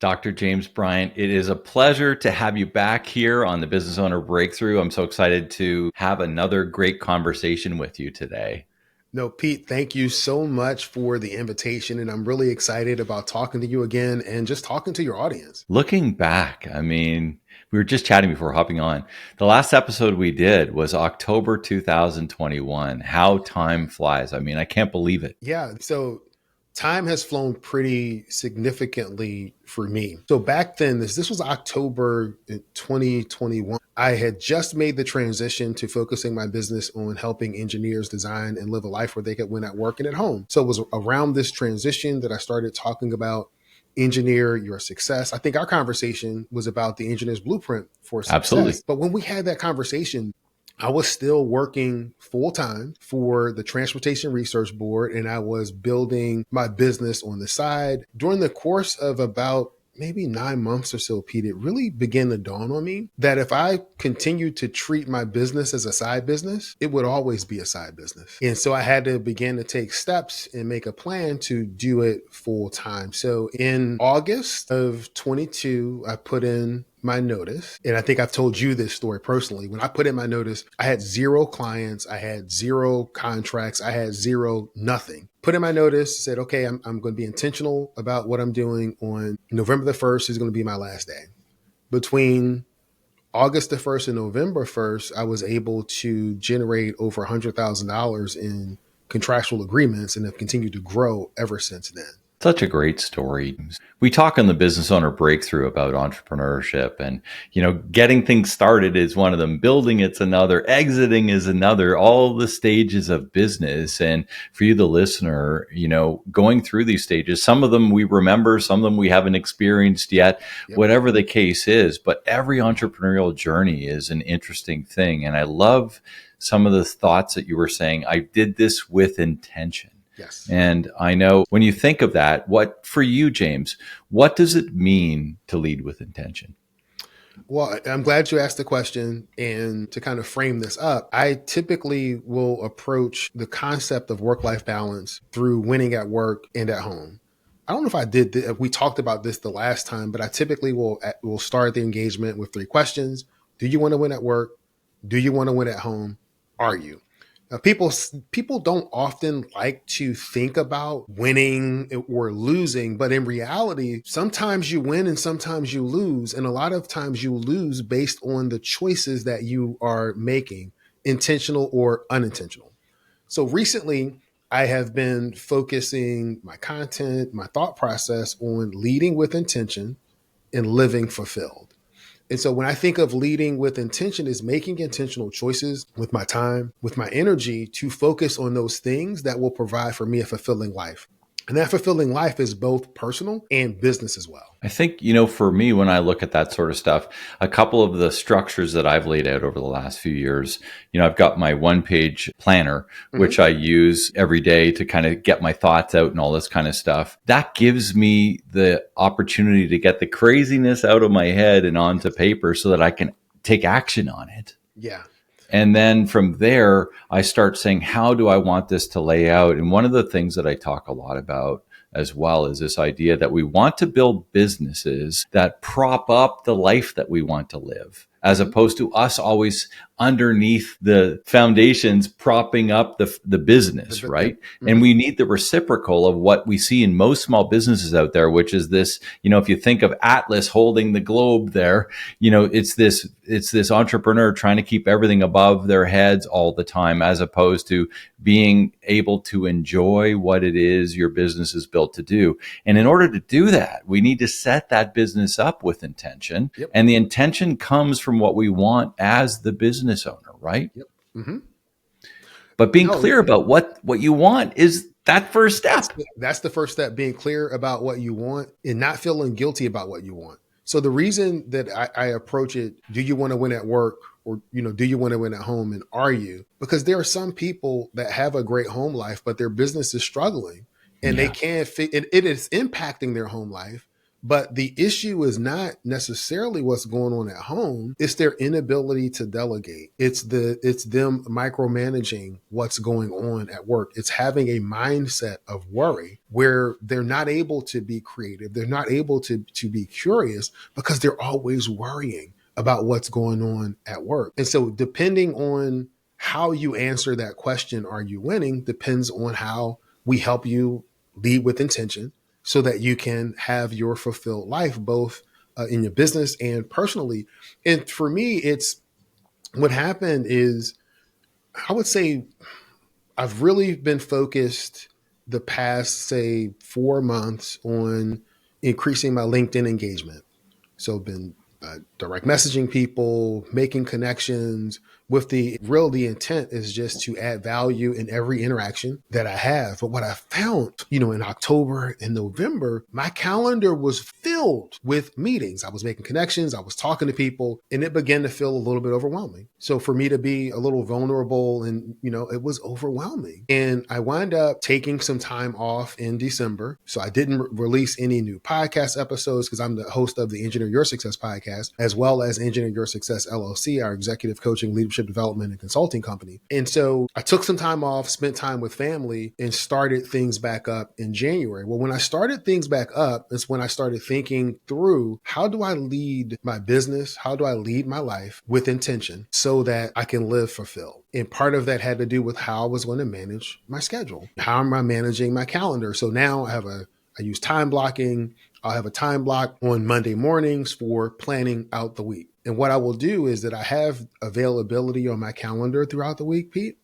Dr. James Bryant, it is a pleasure to have you back here on the Business Owner Breakthrough. I'm so excited to have another great conversation with you today. No, Pete, thank you so much for the invitation. And I'm really excited about talking to you again and just talking to your audience. Looking back, we were just chatting before hopping on. The last episode we did was October 2021. How time flies. I can't believe it. Yeah. So time has flown pretty significantly for me. So back then, this was October 2021. I had just made the transition to focusing my business on helping engineers design and live a life where they could win at work and at home. So it was around this transition that I started talking about engineer your success. I think our conversation was about the engineer's blueprint for Absolutely. success. But when we had that conversation, I was still working full time for the Transportation Research Board, and I was building my business on the side. During the course of about maybe 9 months or so, Pete, it really began to dawn on me that if I continued to treat my business as a side business, it would always be a side business. And so I had to begin to take steps and make a plan to do it full time. So in August of 22, I put in my notice. And I think I've told you this story personally. When I put in my notice, I had 0 clients, I had 0 contracts, I had 0 nothing. Put in my notice, said, okay, I'm going to be intentional about what I'm doing. On November the 1st is going to be my last day. Between August the 1st and November 1st, I was able to generate over $100,000 in contractual agreements and have continued to grow ever since then. Such a great story. We talk on the Business Owner Breakthrough about entrepreneurship and, getting things started is one of them. Building it's another. Exiting is another. All the stages of business. And for you, the listener, going through these stages, some of them we remember, some of them we haven't experienced yet, whatever the case is. But every entrepreneurial journey is an interesting thing. And I love some of the thoughts that you were saying. I did this with intention. Yes. And I know when you think of that, what for you, James, what does it mean to lead with intention? Well, I'm glad you asked the question. And to kind of frame this up, I typically will approach the concept of work-life balance through winning at work and at home. I don't know if I did, we talked about this the last time, but I typically will start the engagement with 3 questions. Do you want to win at work? Do you want to win at home? Are you? Now, people don't often like to think about winning or losing, but in reality, sometimes you win and sometimes you lose. And a lot of times you lose based on the choices that you are making, intentional or unintentional. So recently, I have been focusing my content, my thought process on leading with intention and living fulfilled. And so when I think of leading with intention, is making intentional choices with my time, with my energy to focus on those things that will provide for me a fulfilling life. And that fulfilling life is both personal and business as well. I think, for me, when I look at that sort of stuff, a couple of the structures that I've laid out over the last few years, I've got my 1-page planner, which I use every day to kind of get my thoughts out and all this kind of stuff. That gives me the opportunity to get the craziness out of my head and onto paper so that I can take action on it. Yeah. And then from there, I start saying, how do I want this to lay out? And one of the things that I talk a lot about as well is this idea that we want to build businesses that prop up the life that we want to live, as opposed to us always underneath the foundations propping up the business, right? And we need the reciprocal of what we see in most small businesses out there, which is this, if you think of Atlas holding the globe there, it's this entrepreneur trying to keep everything above their heads all the time, as opposed to being able to enjoy what it is your business is built to do. And in order to do that, we need to set that business up with intention. Yep. And the intention comes from what we want as the business owner, right? Yep. Mm-hmm. But being clear about what you want is that first step. That's the first step, being clear about what you want and not feeling guilty about what you want. So the reason that I approach it, do you want to win at work, or, do you want to win at home, and are you? Because there are some people that have a great home life, but their business is struggling and they can't fit, and it is impacting their home life, But the issue is not necessarily what's going on at home. It's their inability to delegate. It's them micromanaging what's going on at work. It's having a mindset of worry where they're not able to be creative. They're not able to be curious because they're always worrying about what's going on at work. And so depending on how you answer that question, are you winning, depends on how we help you lead with intention so that you can have your fulfilled life, both in your business and personally. And for me, it's what happened is, I would say I've really been focused the past, say, 4 months on increasing my LinkedIn engagement. So been direct messaging people, making connections with the intent is just to add value in every interaction that I have. But what I found, in October and November, my calendar was filled with meetings. I was making connections, I was talking to people, and it began to feel a little bit overwhelming. So for me to be a little vulnerable and, it was overwhelming. And I wound up taking some time off in December. So I didn't release any new podcast episodes because I'm the host of the Engineer Your Success podcast, as well as Engineer Your Success LLC, our executive coaching, leadership development, and consulting company. And so I took some time off, spent time with family, and started things back up in January. Well, when I started things back up, that's when I started thinking through, how do I lead my business? How do I lead my life with intention so that I can live fulfilled? And part of that had to do with how I was going to manage my schedule. How am I managing my calendar? So now I use time blocking. I'll have a time block on Monday mornings for planning out the week. And what I will do is that I have availability on my calendar throughout the week, Pete.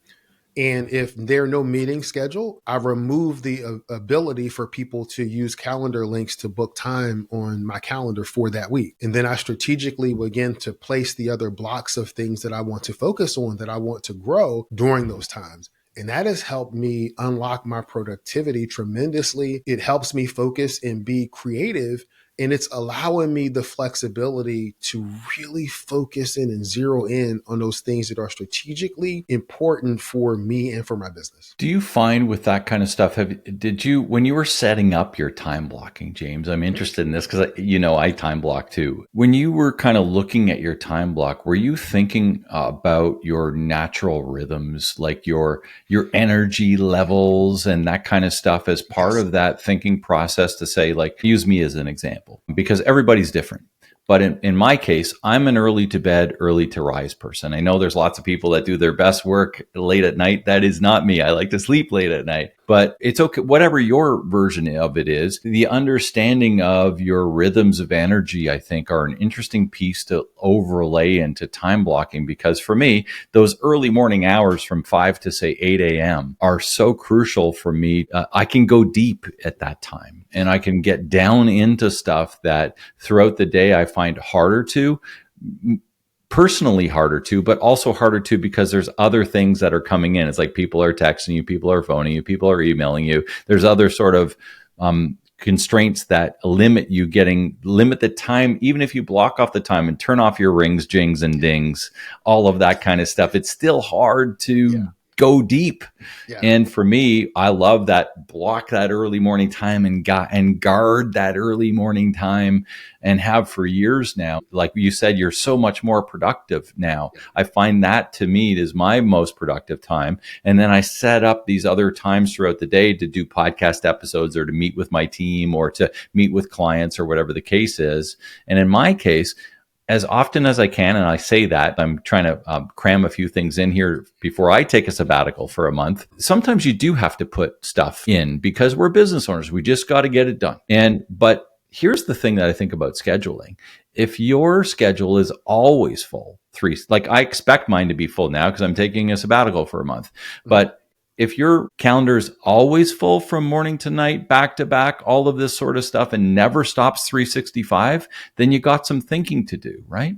And if there are no meetings scheduled, I remove the ability for people to use calendar links to book time on my calendar for that week. And then I strategically begin to place the other blocks of things that I want to focus on, that I want to grow during those times. And that has helped me unlock my productivity tremendously. It helps me focus and be creative. And it's allowing me the flexibility to really focus in and zero in on those things that are strategically important for me and for my business. Do you find with that kind of stuff, when you were setting up your time blocking, James, I'm interested in this because, I time block too. When you were kind of looking at your time block, were you thinking about your natural rhythms, like your energy levels and that kind of stuff as part of that thinking process to say, like, use me as an example, because everybody's different. But in my case, I'm an early to bed, early to rise person. I know there's lots of people that do their best work late at night. That is not me. I like to sleep late at night. But it's okay, whatever your version of it is. The understanding of your rhythms of energy, I think, are an interesting piece to overlay into time blocking, because for me, those early morning hours from 5 to say 8 a.m. are so crucial for me. I can go deep at that time, and I can get down into stuff that throughout the day I find harder to, personally harder to, but also harder to because there's other things that are coming in. It's like people are texting you, people are phoning you, people are emailing you. There's other sort of constraints that limit the time. Even if you block off the time and turn off your rings, jings, and dings, all of that kind of stuff, it's still hard to go deep. Yeah. And for me, I love that, block that early morning time and guard that early morning time, and have for years now. Like you said, you're so much more productive now. Yeah. I find that, to me, is my most productive time. And then I set up these other times throughout the day to do podcast episodes, or to meet with my team, or to meet with clients, or whatever the case is. And in my case, as often as I can, and I say that, I'm trying to cram a few things in here before I take a sabbatical for a month. Sometimes you do have to put stuff in because we're business owners. We just got to get it done. But here's the thing that I think about scheduling. If your schedule is always full, like I expect mine to be full now because I'm taking a sabbatical for a month, but if your calendar is always full from morning to night, back to back, all of this sort of stuff, and never stops 365, then you got some thinking to do, right?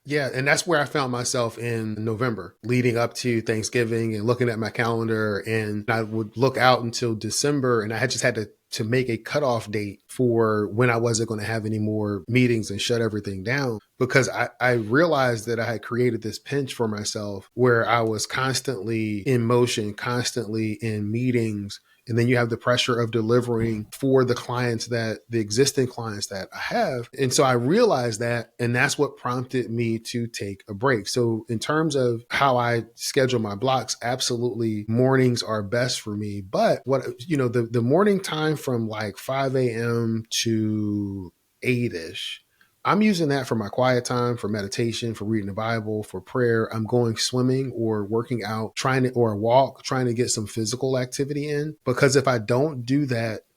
Yeah. And that's where I found myself in November, leading up to Thanksgiving, and looking at my calendar. And I would look out until December, and I had just had to make a cutoff date for when I wasn't going to have any more meetings and shut everything down, because I realized that I had created this pinch for myself where I was constantly in motion, constantly in meetings, And then you have the pressure of delivering for the existing clients that I have. And so I realized that, and that's what prompted me to take a break. So in terms of how I schedule my blocks, absolutely mornings are best for me. But the morning time from like 5 a.m. to 8-ish, I'm using that for my quiet time, for meditation, for reading the Bible, for prayer. I'm going swimming or working out, or a walk, trying to get some physical activity in. Because if I don't do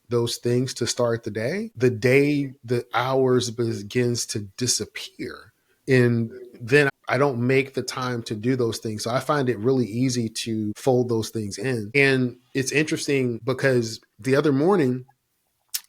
those things to start the hours begins to disappear. And then I don't make the time to do those things. So I find it really easy to fold those things in. And it's interesting because the other morning,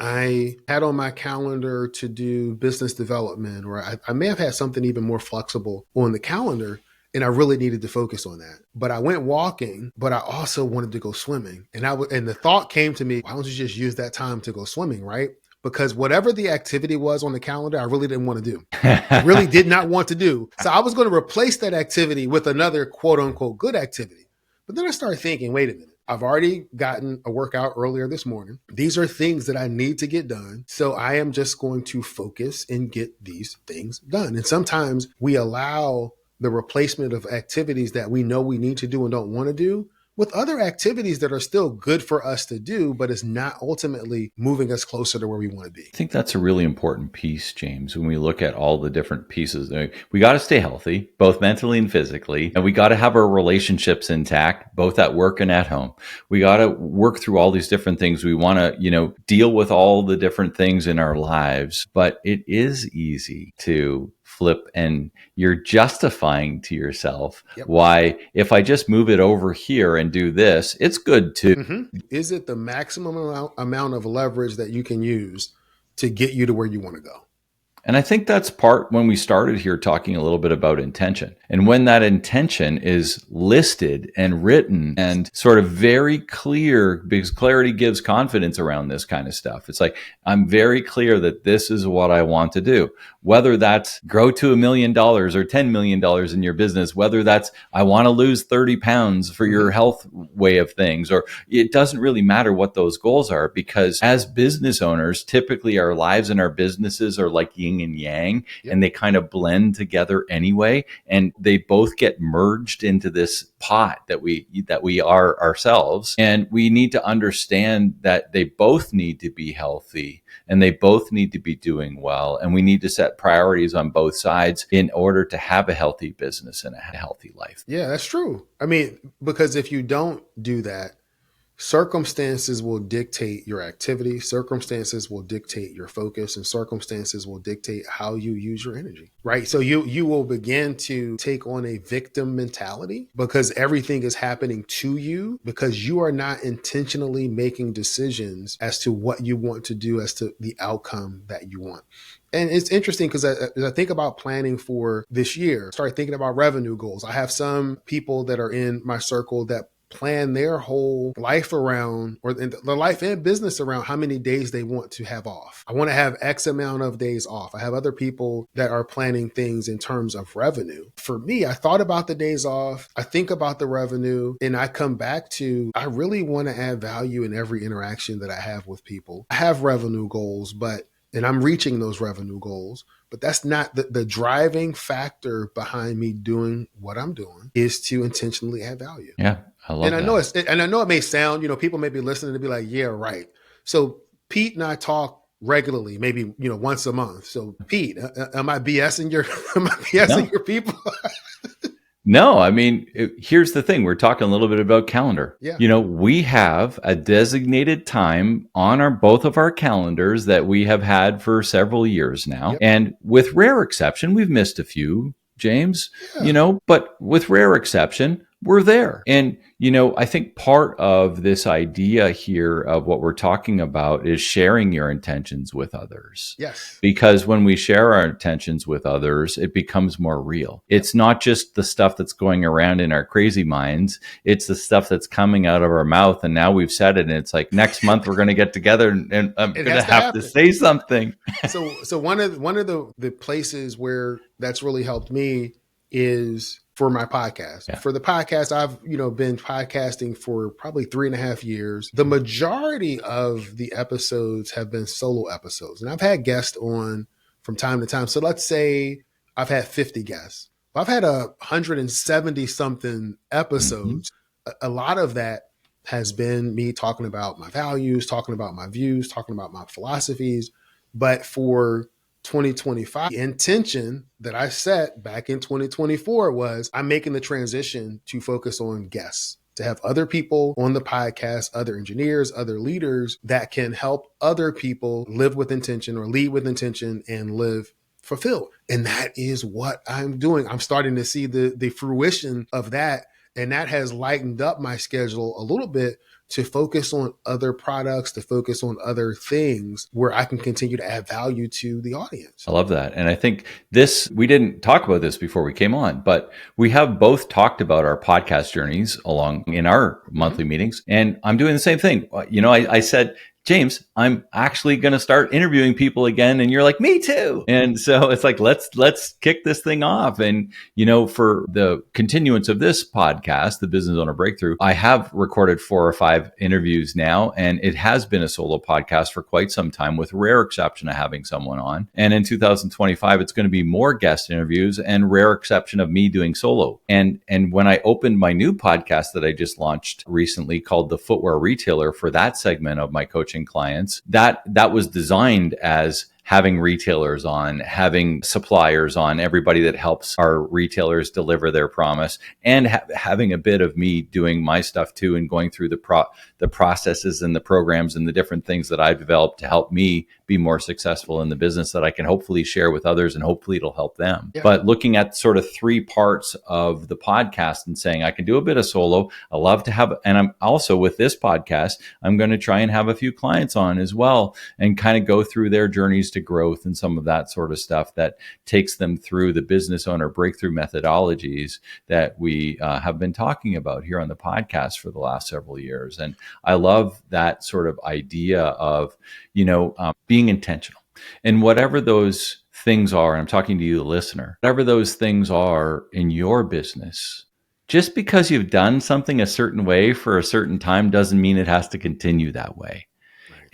I had on my calendar to do business development, or I may have had something even more flexible on the calendar, and I really needed to focus on that. But I went walking, but I also wanted to go swimming. And the thought came to me, why don't you just use that time to go swimming, right? Because whatever the activity was on the calendar, I really didn't want to do. I really did not want to do. So I was going to replace that activity with another quote unquote good activity. But then I started thinking, wait a minute. I've already gotten a workout earlier this morning. These are things that I need to get done. So I am just going to focus and get these things done. And sometimes we allow the replacement of activities that we know we need to do and don't want to do with other activities that are still good for us to do, but is not ultimately moving us closer to where we want to be. I think that's a really important piece, James, when we look at all the different pieces. We got to stay healthy, both mentally and physically, and we got to have our relationships intact, both at work and at home. We got to work through all these different things. We want to, deal with all the different things in our lives, but it is easy to flip, and you're justifying to yourself why, if I just move it over here and do this, it's good too. Mm-hmm. Is it the maximum amount of leverage that you can use to get you to where you want to go? And I think that's part when we started here talking a little bit about intention. And when that intention is listed and written and sort of very clear, because clarity gives confidence around this kind of stuff. It's like, I'm very clear that this is what I want to do. Whether that's grow to $1 million or $10 million in your business, whether that's I want to lose 30 pounds for your health way of things, or it doesn't really matter what those goals are, because as business owners, typically our lives and our businesses are like yin and yang, and they kind of blend together anyway, and they both get merged into this pot that we are ourselves. And we need to understand that they both need to be healthy and they both need to be doing well, and we need to set priorities on both sides in order to have a healthy business and a healthy life. Yeah, that's true. I mean, because if you don't do that, circumstances will dictate your activity, circumstances will dictate your focus, and circumstances will dictate how you use your energy, right? So you will begin to take on a victim mentality because everything is happening to you, because you are not intentionally making decisions as to what you want to do, as to the outcome that you want. And it's interesting because as I think about planning for this year, start thinking about revenue goals. I have some people that are in my circle that plan their whole life around, or their life and business around, how many days they want to have off. I want to have X amount of days off. I have other people that are planning things in terms of revenue. For me, I thought about the days off. I think about the revenue, and I come back to, I really want to add value in every interaction that I have with people. I have revenue goals, and I'm reaching those revenue goals, but that's not the driving factor behind me doing what I'm doing, is to intentionally add value. Yeah. I love that. I know it may sound, people may be listening to be like, yeah, right. So Pete and I talk regularly, maybe, once a month. So Pete, am I BSing your people? No, I mean, here's the thing. We're talking a little bit about calendar. Yeah. We have a designated time on both of our calendars that we have had for several years now. Yep. And with rare exception, we've missed a few, James, but with rare exception, we're there. And, I think part of this idea here of what we're talking about is sharing your intentions with others. Yes. Because when we share our intentions with others, it becomes more real. It's not just the stuff that's going around in our crazy minds. It's the stuff that's coming out of our mouth. And now we've said it. And it's like, next month we're going to get together and I'm going to have to say something. So one of the places where that's really helped me is for my podcast. Yeah. For the podcast, I've, been podcasting for probably 3.5 years. The majority of the episodes have been solo episodes. And I've had guests on from time to time. So let's say I've had 50 guests. I've had 170 something episodes. A lot of that has been me talking about my values, talking about my views, talking about my philosophies. But for 2025, the intention that I set back in 2024 was I'm making the transition to focus on guests, to have other people on the podcast, other engineers, other leaders that can help other people live with intention or lead with intention and live fulfilled. And that is what I'm doing. I'm starting to see the fruition of that. And that has lightened up my schedule a little bit to focus on other products, to focus on other things where I can continue to add value to the audience. I love that. And I think we didn't talk about this before we came on, but we have both talked about our podcast journeys along in our monthly meetings. And I'm doing the same thing. I said, James, I'm actually going to start interviewing people again. And you're like, me too. And so it's like, let's kick this thing off. And, for the continuance of this podcast, the Business Owner Breakthrough, I have recorded 4 or 5 interviews now, and it has been a solo podcast for quite some time, with rare exception of having someone on. And in 2025, it's going to be more guest interviews and rare exception of me doing solo. And when I opened my new podcast that I just launched recently called The Footwear Retailer, for that segment of my coaching clients, that was designed as having retailers on, having suppliers on, everybody that helps our retailers deliver their promise, and having a bit of me doing my stuff too, and going through the processes and the programs and the different things that I've developed to help me be more successful in the business that I can hopefully share with others, and hopefully it'll help them. Yeah. But looking at sort of 3 parts of the podcast and saying, I can do a bit of solo. I love to have, and I'm also with this podcast, I'm going to try and have a few clients on as well, and kind of go through their journeys to growth and some of that sort of stuff that takes them through the business owner breakthrough methodologies that we have been talking about here on the podcast for the last several years. And I love that sort of idea of, being intentional. And whatever those things are, and I'm talking to you, the listener, whatever those things are in your business, just because you've done something a certain way for a certain time doesn't mean it has to continue that way.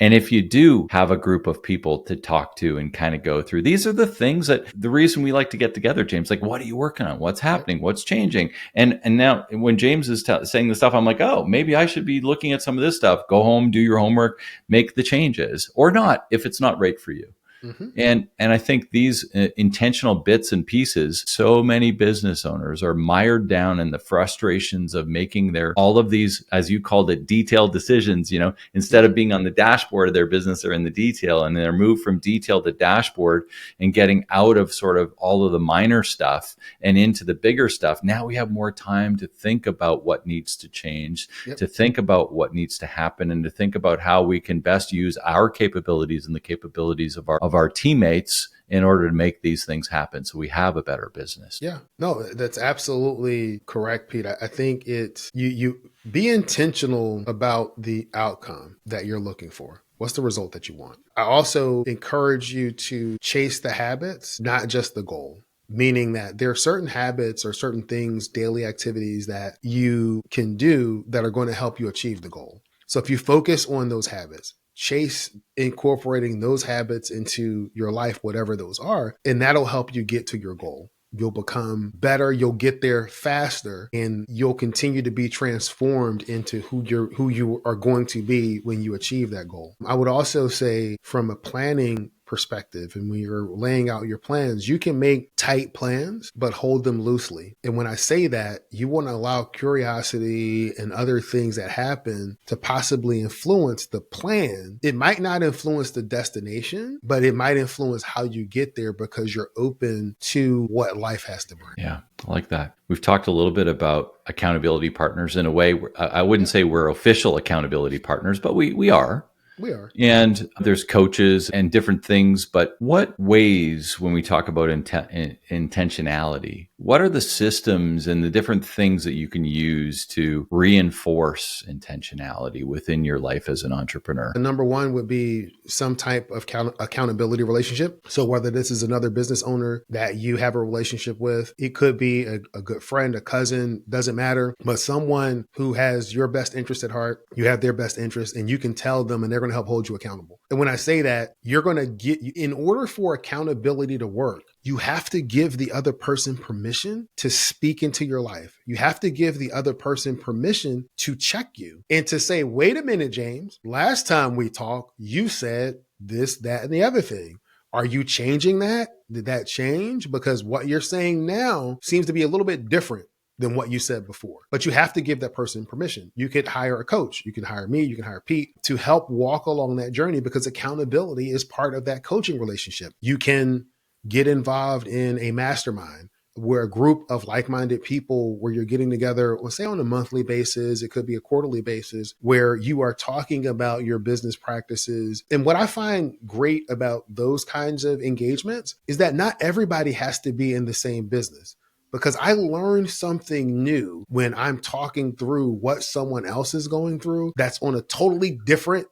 And if you do have a group of people to talk to and kind of go through, these are the things that the reason we like to get together, James, like, what are you working on? What's happening? What's changing? And now when James is saying the stuff, I'm like, oh, maybe I should be looking at some of this stuff. Go home, do your homework, make the changes, or not if it's not right for you. Mm-hmm. And I think these intentional bits and pieces, so many business owners are mired down in the frustrations of making all of these, as you called it, detailed decisions, instead of being on the dashboard of their business or in the detail, and they're moved from detail to dashboard and getting out of sort of all of the minor stuff and into the bigger stuff. Now we have more time to think about what needs to change, to think about what needs to happen, and to think about how we can best use our capabilities and the capabilities of our teammates in order to make these things happen, so we have a better business. Yeah, no, that's absolutely correct, Pete. I think it's you be intentional about the outcome that you're looking for. What's the result that you want? I also encourage you to chase the habits, not just the goal. Meaning that there are certain habits or certain things, daily activities that you can do that are going to help you achieve the goal. So if you focus on those habits, chase incorporating those habits into your life, whatever those are, and that'll help you get to your goal. You'll become better, you'll get there faster, and you'll continue to be transformed into who you are going to be when you achieve that goal. I would also say, from a planning perspective, and when you're laying out your plans, you can make tight plans, but hold them loosely. And when I say that, you want to allow curiosity and other things that happen to possibly influence the plan. It might not influence the destination, but it might influence how you get there because you're open to what life has to bring. Yeah, I like that. We've talked a little bit about accountability partners. In a way, I wouldn't say we're official accountability partners, but we are. We are. And there's coaches and different things. But what ways, when we talk about intentionality, What are the systems and the different things that you can use to reinforce intentionality within your life as an entrepreneur? The number one would be some type of accountability relationship. So whether this is another business owner that you have a relationship with, it could be a good friend, a cousin, doesn't matter, but someone who has your best interest at heart, you have their best interest, and you can tell them and they're going to help hold you accountable. And when I say that, you're going to get, in order for accountability to work, you have to give the other person permission to speak into your life. You have to give the other person permission to check you and to say, wait a minute, James, last time we talked, you said this, that, and the other thing. Are you changing that? Did that change? Because what you're saying now seems to be a little bit different than what you said before. But you have to give that person permission. You could hire a coach. You can hire me. You can hire Pete to help walk along that journey, because accountability is part of that coaching relationship. You can get involved in a mastermind where a group of like-minded people, where you're getting together, let's say on a monthly basis, it could be a quarterly basis, where you are talking about your business practices. And what I find great about those kinds of engagements is that not everybody has to be in the same business, because I learned something new when I'm talking through what someone else is going through that's on a totally different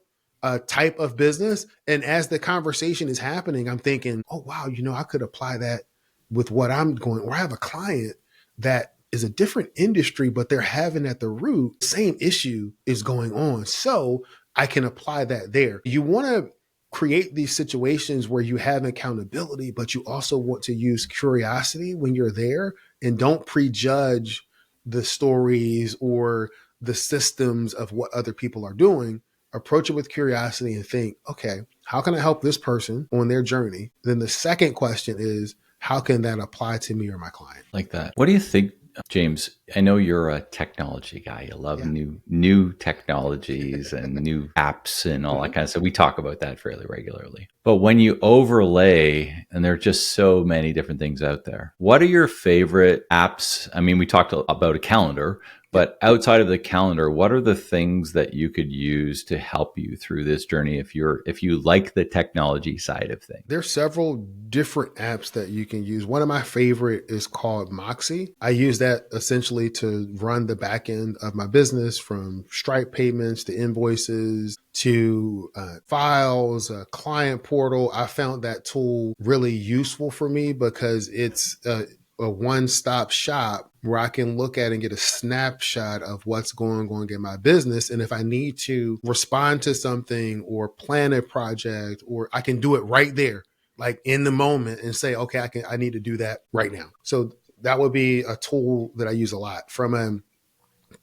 type of business. And as the conversation is happening, I'm thinking, oh, wow, I could apply that with what I'm going, or I have a client that is a different industry, but they're having at the root, same issue is going on. So I can apply that there. You want to create these situations where you have accountability, but you also want to use curiosity when you're there, and don't prejudge the stories or the systems of what other people are doing. Approach it with curiosity and think, okay, how can I help this person on their journey? Then the second question is, how can that apply to me or my client? Like that. What do you think, James? I know you're a technology guy. You love new technologies and new apps and all that kind of stuff. We talk about that fairly regularly. But when you overlay, and there are just so many different things out there, what are your favorite apps? I mean, we talked about a calendar, but outside of the calendar, what are the things that you could use to help you through this journey if you like the technology side of things? There's several different apps that you can use. One of my favorite is called Moxie. I use that essentially to run the back end of my business, from Stripe payments to invoices to files, a client portal. I found that tool really useful for me because it's a one-stop shop where I can look at and get a snapshot of what's going on in my business. And if I need to respond to something or plan a project, or I can do it right there, like in the moment, and say, okay, I need to do that right now. So that would be a tool that I use a lot. From a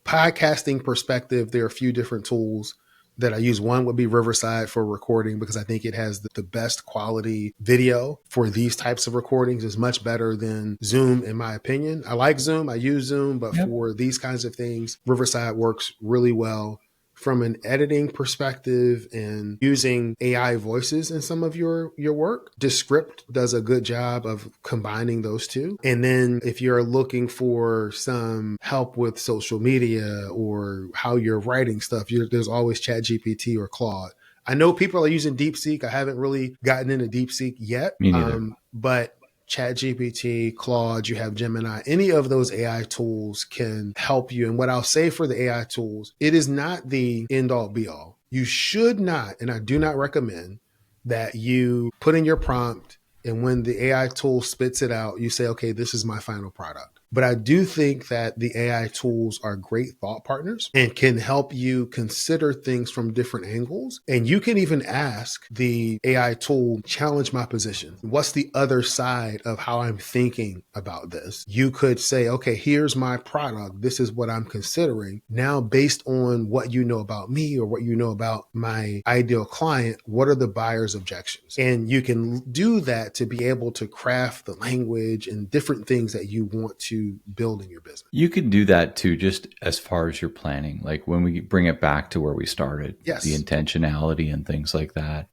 podcasting perspective, there are a few different tools that I use. One would be Riverside for recording, because I think it has the best quality video for these types of recordings. Is much better than Zoom, in my opinion. I like Zoom. I use Zoom, but for these kinds of things, Riverside works really well. From an editing perspective and using AI voices in some of your work, Descript does a good job of combining those two. And then if you're looking for some help with social media or how you're writing stuff, there's always ChatGPT or Claude. I know people are using DeepSeek. I haven't really gotten into DeepSeek yet. Me neither. But ChatGPT, Claude, you have Gemini, any of those AI tools can help you. And what I'll say for the AI tools, it is not the end all be all. You should not, and I do not recommend that you put in your prompt, and when the AI tool spits it out, you say, okay, this is my final product. But I do think that the AI tools are great thought partners and can help you consider things from different angles. And you can even ask the AI tool, challenge my position. What's the other side of how I'm thinking about this? You could say, okay, here's my product. This is what I'm considering. Now, based on what you know about me or what you know about my ideal client, what are the buyer's objections? And you can do that to be able to craft the language and different things that you want to build in your business. You can do that too, just as far as your planning. Like when we bring it back to where we started, the intentionality and things like that.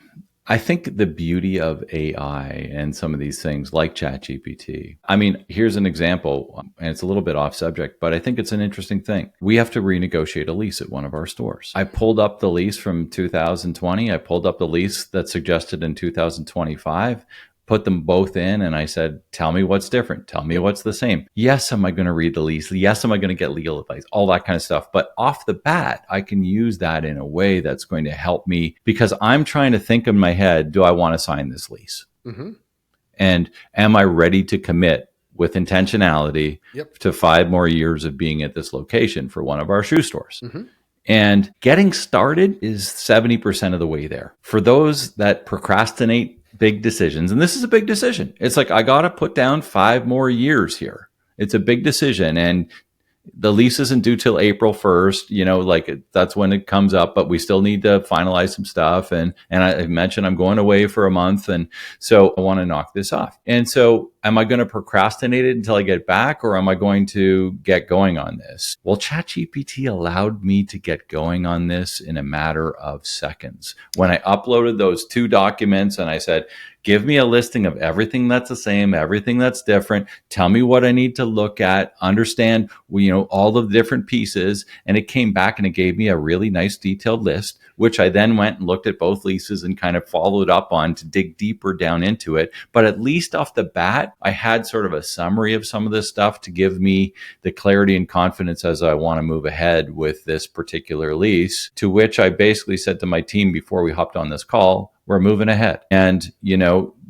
I think the beauty of AI and some of these things like ChatGPT. I mean, here's an example, and it's a little bit off subject, but I think it's an interesting thing. We have to renegotiate a lease at one of our stores. I pulled up the lease from 2020. I pulled up the lease that's suggested in 2025. put them both in and I said, tell me what's different. Tell me what's the same. Yes, am I going to read the lease? Yes, am I going to get legal advice? All that kind of stuff. But off the bat, I can use that in a way that's going to help me because I'm trying to think in my head, do I want to sign this lease? Mm-hmm. And am I ready to commit with intentionality to 5 more years of being at this location for one of our shoe stores? Mm-hmm. And getting started is 70% of the way there. For those that procrastinate big decisions, and this is a big decision, it's like, I got to put down 5 more years here. It's a big decision. And the lease isn't due till April 1st, like that's when it comes up, but we still need to finalize some stuff. And I mentioned I'm going away for a month. And so I want to knock this off. And so am I going to procrastinate it until I get back, or am I going to get going on this? Well, ChatGPT allowed me to get going on this in a matter of seconds. When I uploaded those 2 documents and I said, give me a listing of everything that's the same, everything that's different. Tell me what I need to look at, understand, all the different pieces. And it came back and it gave me a really nice detailed list, which I then went and looked at both leases and kind of followed up on to dig deeper down into it. But at least off the bat, I had sort of a summary of some of this stuff to give me the clarity and confidence as I want to move ahead with this particular lease, to which I basically said to my team before we hopped on this call, we're moving ahead. And,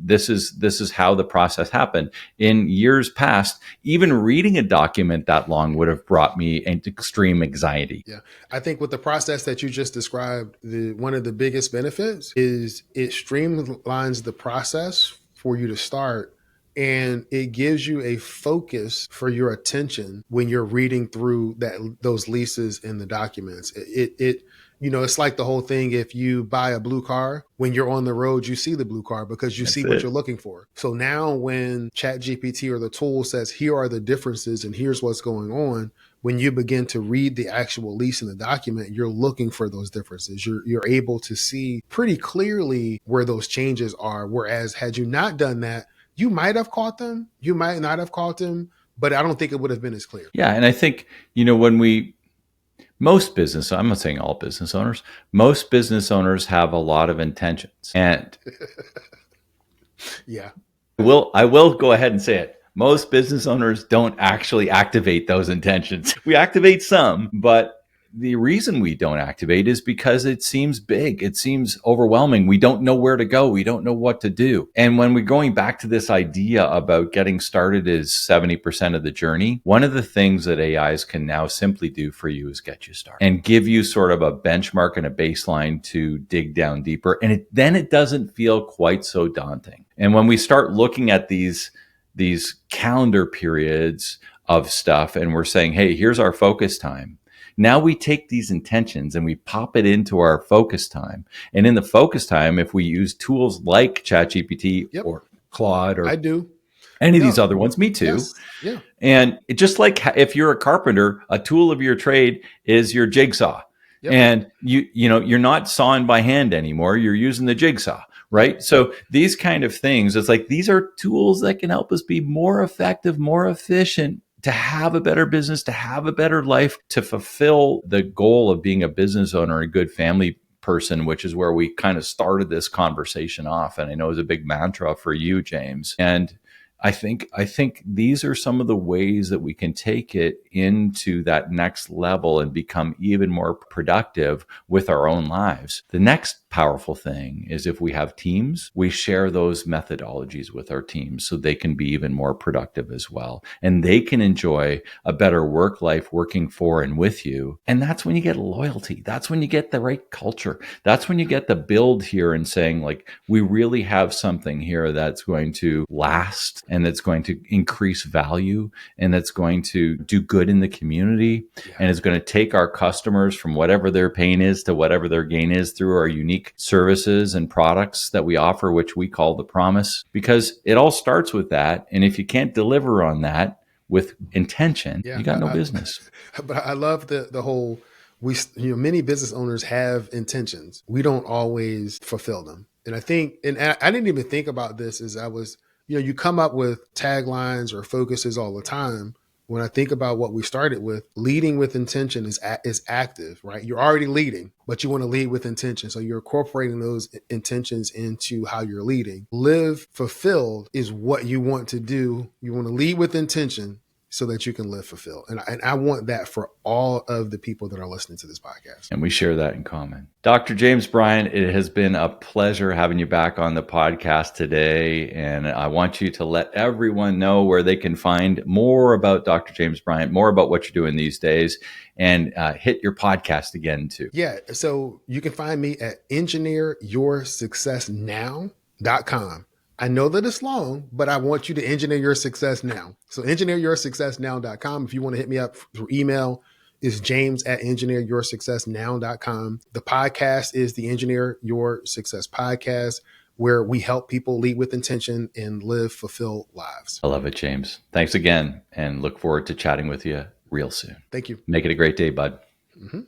this is how the process happened. In years past, even reading a document that long would have brought me into extreme anxiety. Yeah. I think with the process that you just described, one of the biggest benefits is it streamlines the process for you to start. And it gives you a focus for your attention when you're reading through those leases and the documents. It's like the whole thing. If you buy a blue car, when you're on the road, you see the blue car because you see what you're looking for. So now when ChatGPT or the tool says, here are the differences and here's what's going on, when you begin to read the actual lease in the document, you're looking for those differences. You're able to see pretty clearly where those changes are. Whereas had you not done that, you might have caught them, you might not have caught them, but I don't think it would have been as clear. Yeah. And I think, I'm not saying all business owners, most business owners have a lot of intentions. And yeah, I will go ahead and say it. Most business owners don't actually activate those intentions. We activate some, but the reason we don't activate is because it seems big. It seems overwhelming. We don't know where to go. We don't know what to do. And when we're going back to this idea about getting started is 70% of the journey, one of the things that AIs can now simply do for you is get you started and give you sort of a benchmark and a baseline to dig down deeper. And then it doesn't feel quite so daunting. And when we start looking at these calendar periods of stuff and we're saying, hey, here's our focus time. Now we take these intentions and we pop it into our focus time. And in the focus time, if we use tools like ChatGPT or Claude or I do. Any of these other ones, me too. Yes. Yeah. And it just like if you're a carpenter, a tool of your trade is your jigsaw. Yep. And you're not sawing by hand anymore. You're using the jigsaw, right? So these kind of things, it's like these are tools that can help us be more effective, more efficient, to have a better business, to have a better life, to fulfill the goal of being a business owner, a good family person, which is where we kind of started this conversation off. And I know it's a big mantra for you, James. And I think these are some of the ways that we can take it into that next level and become even more productive with our own lives. The next powerful thing is if we have teams, we share those methodologies with our teams so they can be even more productive as well. And they can enjoy a better work life working for and with you. And that's when you get loyalty. That's when you get the right culture. That's when you get the build here and saying, like, we really have something here that's going to last and that's going to increase value and that's going to do good in the community. Yeah. And it's going to take our customers from whatever their pain is to whatever their gain is through our unique services and products that we offer, which we call the promise, because it all starts with that. And if you can't deliver on that with intention, you got no business. But I love the whole, many business owners have intentions. We don't always fulfill them. And I think, and I didn't even think about this as I was, you come up with taglines or focuses all the time. when I think about what we started with, leading with intention is active, right? You're already leading, but you want to lead with intention. So you're incorporating those intentions into how you're leading. Live fulfilled is what you want to do. You want to lead with intention so that you can live fulfilled. And I want that for all of the people that are listening to this podcast. And we share that in common. Dr. James Bryant, it has been a pleasure having you back on the podcast today. And I want you to let everyone know where they can find more about Dr. James Bryant, more about what you're doing these days, and hit your podcast again too. Yeah. So you can find me at engineeryoursuccessnow.com. I know that it's long, but I want you to engineer your success now. So engineeryoursuccessnow.com. If you want to hit me up through email, is james@engineeryoursuccessnow.com. The podcast is the Engineer Your Success podcast, where we help people lead with intention and live fulfilled lives. I love it, James. Thanks again, and look forward to chatting with you real soon. Thank you. Make it a great day, bud. Mm-hmm.